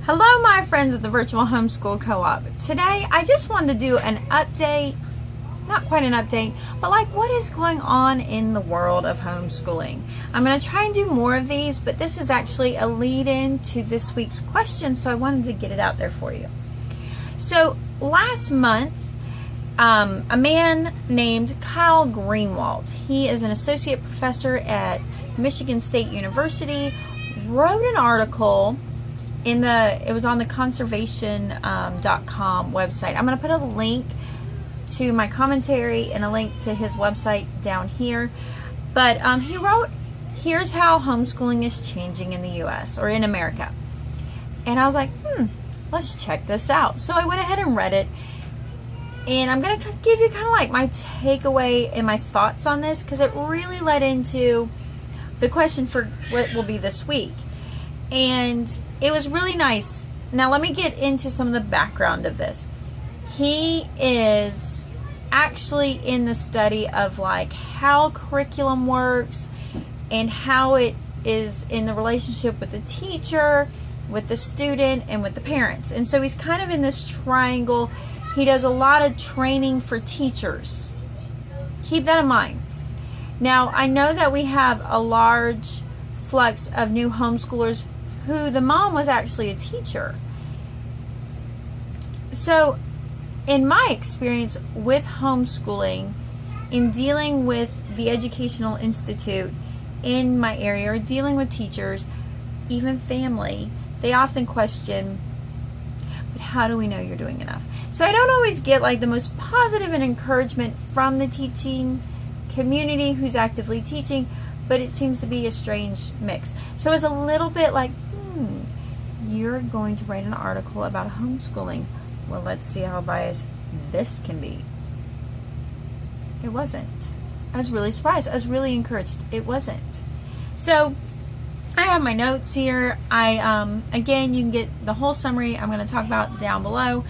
Hello my friends at the Virtual Homeschool Co-op. Today I just wanted to do an update, not quite an update, but like what is going on in the world of homeschooling. I'm going to try and do more of these, but this is actually a lead-in to this week's question, so I wanted to get it out there for you. So last month, a man named Kyle Greenwalt, he is an associate professor at Michigan State University, wrote an article it was on the conservation.com website. I'm going to put a link to my commentary and a link to his website down here. But he wrote, here's how homeschooling is changing in the U.S. or in America. And I was like, let's check this out. So I went ahead and read it. And I'm going to give you kind of like my takeaway and my thoughts on this, because it really led into the question for what will be this week. And it was really nice. Now let me get into some of the background of this. He is actually in the study of like how curriculum works and how it is in the relationship with the teacher, with the student, and with the parents. And so he's kind of in this triangle. He does a lot of training for teachers. Keep that in mind. Now I know that we have a large flux of new homeschoolers who the mom was actually a teacher. So in my experience with homeschooling, in dealing with the educational institute in my area, or dealing with teachers, even family, they often question, but how do we know you're doing enough? So I don't always get like the most positive and encouragement from the teaching community who's actively teaching, but it seems to be a strange mix. So it's a little bit like, you're going to write an article about homeschooling. Well, let's see how biased this can be. It wasn't. I was really surprised. I was really encouraged. It wasn't. So I have my notes here. Again, you can get the whole summary I'm going to talk about down below.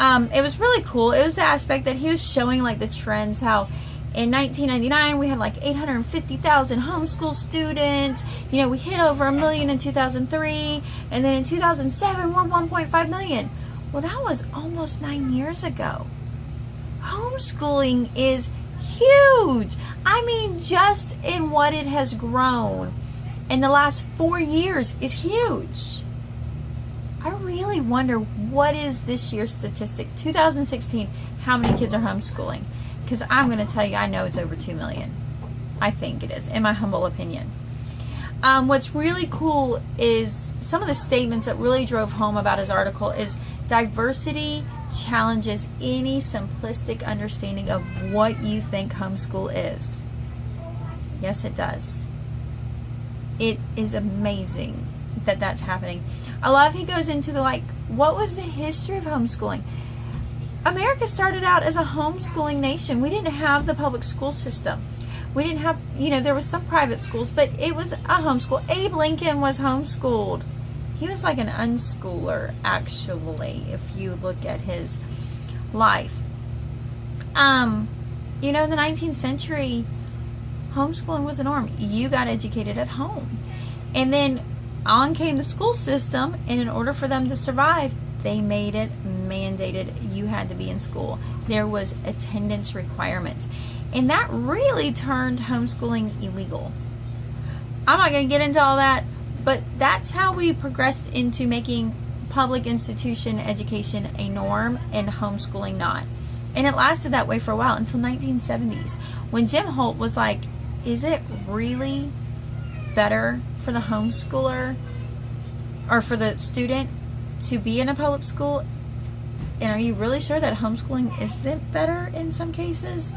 It was really cool. It was the aspect that he was showing like the trends, how in 1999, we had like 850,000 homeschool students. You know, we hit over 1 million in 2003. And then in 2007, we're 1.5 million. Well, that was almost 9 years ago. Homeschooling is huge. I mean, just in what it has grown in the last 4 years is huge. I really wonder, what is this year's statistic? 2016, how many kids are homeschooling? Because I'm going to tell you, I know it's over 2 million. I think it is, in my humble opinion. What's really cool is some of the statements that really drove home about his article is diversity challenges any simplistic understanding of what you think homeschool is. Yes, it does. It is amazing that that's happening. I love he goes into the like, what was the history of homeschooling? America started out as a homeschooling nation. We didn't have the public school system. We didn't have, there was some private schools, but it was a homeschool. Abe Lincoln was homeschooled. He was like an unschooler, actually, if you look at his life. In the 19th century, homeschooling was the norm. You got educated at home. And then on came the school system, and in order for them to survive, they made it mandated you had to be in school. There was attendance requirements. And that really turned homeschooling illegal. I'm not going to get into all that, but that's how we progressed into making public institution education a norm and homeschooling not. And it lasted that way for a while until 1970s, when Jim Holt was like, is it really better for the homeschooler or for the student to be in a public school? And are you really sure that homeschooling isn't better in some cases?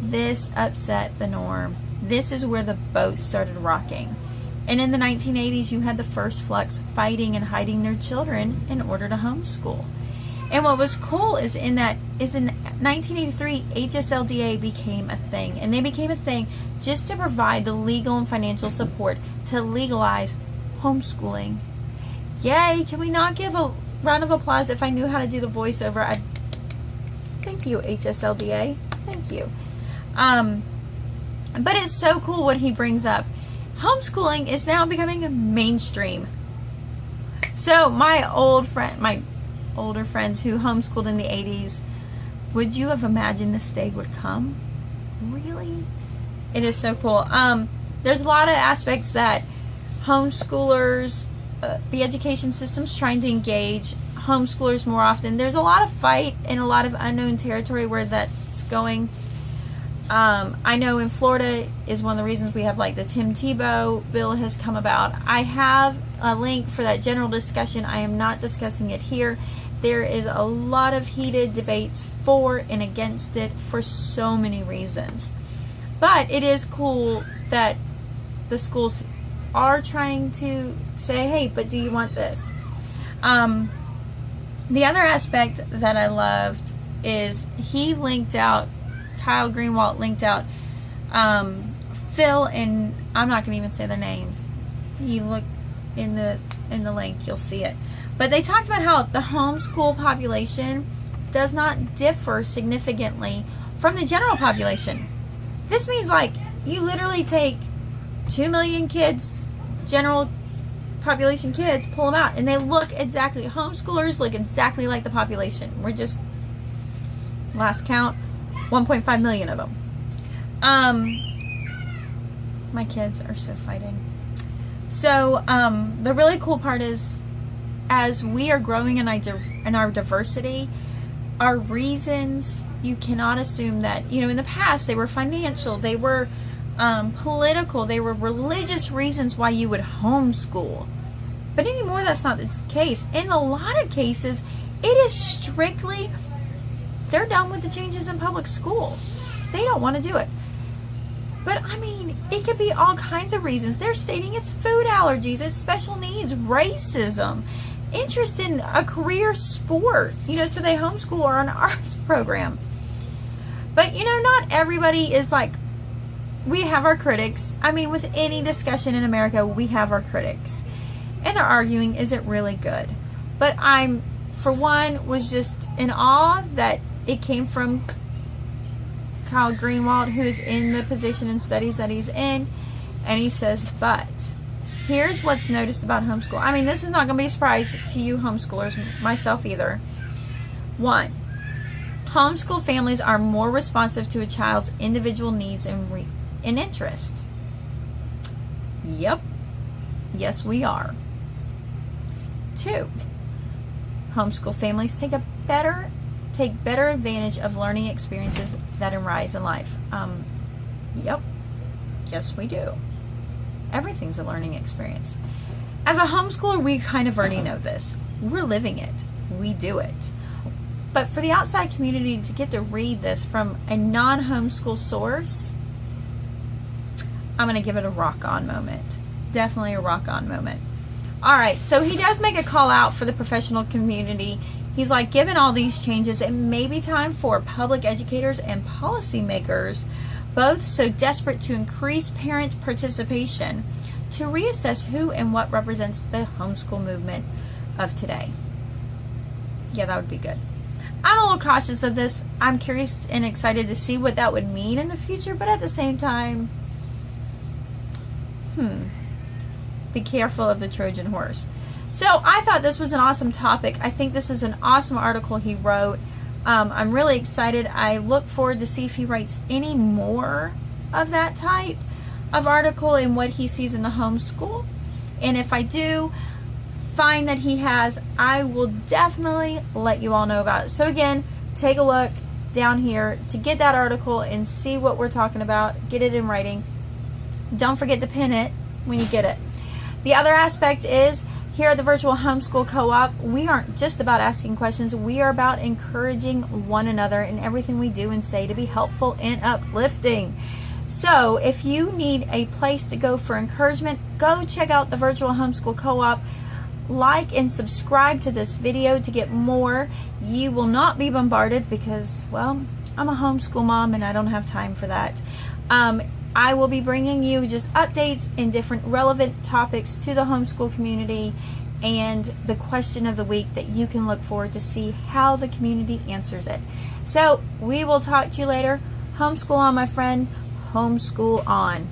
This upset the norm. This is where the boat started rocking. And in the 1980s, you had the first flux fighting and hiding their children in order to homeschool. And what was cool is in 1983, HSLDA became a thing. And they became a thing just to provide the legal and financial support to legalize homeschooling. Yay! Can we not give a round of applause? If I knew how to do the voiceover, thank you, HSLDA. Thank you. But it's so cool what he brings up. Homeschooling is now becoming mainstream. So So my older friends who homeschooled in the 80s, would you have imagined this day would come? Really? It is so cool. There's a lot of aspects that homeschoolers, the education system's trying to engage homeschoolers more often. There's a lot of fight and a lot of unknown territory where that's going. I know in Florida is one of the reasons we have like the Tim Tebow bill has come about. I have a link for that general discussion. I am not discussing it here. There is a lot of heated debates for and against it for so many reasons. But it is cool that the schools are trying to say, hey, but do you want this? The other aspect that I loved is he linked out, Kyle Greenwalt linked out Phil and I'm not going to even say their names. You look in the link, you'll see it. But they talked about how the homeschool population does not differ significantly from the general population. This means like you literally take 2 million kids, general population kids, pull them out and they look exactly, homeschoolers look exactly like the population. We're just, last count, 1.5 million of them. My kids are so fighting. So the really cool part is, as we are growing in our diversity, our reasons, you cannot assume that, you know, in the past they were financial, they were political, they were religious reasons why you would homeschool. But anymore, that's not the case. In a lot of cases, it is strictly, they're done with the changes in public school. They don't want to do it. But I mean, it could be all kinds of reasons. They're stating it's food allergies, it's special needs, racism, interest in a career sport, you know, so they homeschool or an arts program. But you know, not everybody is like, we have our critics. I mean, with any discussion in America, we have our critics. And they're arguing, is it really good? But I'm, for one, was just in awe that it came from Kyle Greenwalt, who's in the position and studies that he's in, and he says, but here's what's noticed about homeschool. I mean, this is not going to be a surprise to you homeschoolers, myself either. One, homeschool families are more responsive to a child's individual needs and interest. Yep. Yes, we are. Two, homeschool families take better advantage of learning experiences that arise in life. Yep. Yes, we do. Everything's a learning experience. As a homeschooler, we kind of already know this. We're living it. We do it. But for the outside community to get to read this from a non-homeschool source, I'm going to give it a rock-on moment. Definitely a rock-on moment. All right, so he does make a call out for the professional community. He's like, given all these changes, it may be time for public educators and policymakers, both so desperate to increase parent participation, to reassess who and what represents the homeschool movement of today. Yeah, that would be good. I'm a little cautious of this. I'm curious and excited to see what that would mean in the future, but at the same time, be careful of the Trojan horse. So I thought this was an awesome topic. I think this is an awesome article he wrote. I'm really excited. I look forward to see if he writes any more of that type of article and what he sees in the homeschool. And if I do find that he has, I will definitely let you all know about it. So again, take a look down here to get that article and see what we're talking about. Get it in writing. Don't forget to pin it when you get it. The other aspect is, here at the Virtual Homeschool Co-op, we aren't just about asking questions. We are about encouraging one another in everything we do and say to be helpful and uplifting. So if you need a place to go for encouragement, go check out the Virtual Homeschool Co-op. Like and subscribe to this video to get more. You will not be bombarded because, well, I'm a homeschool mom and I don't have time for that. I will be bringing you just updates and different relevant topics to the homeschool community and the question of the week that you can look forward to see how the community answers it. So we will talk to you later. Homeschool on, my friend. Homeschool on.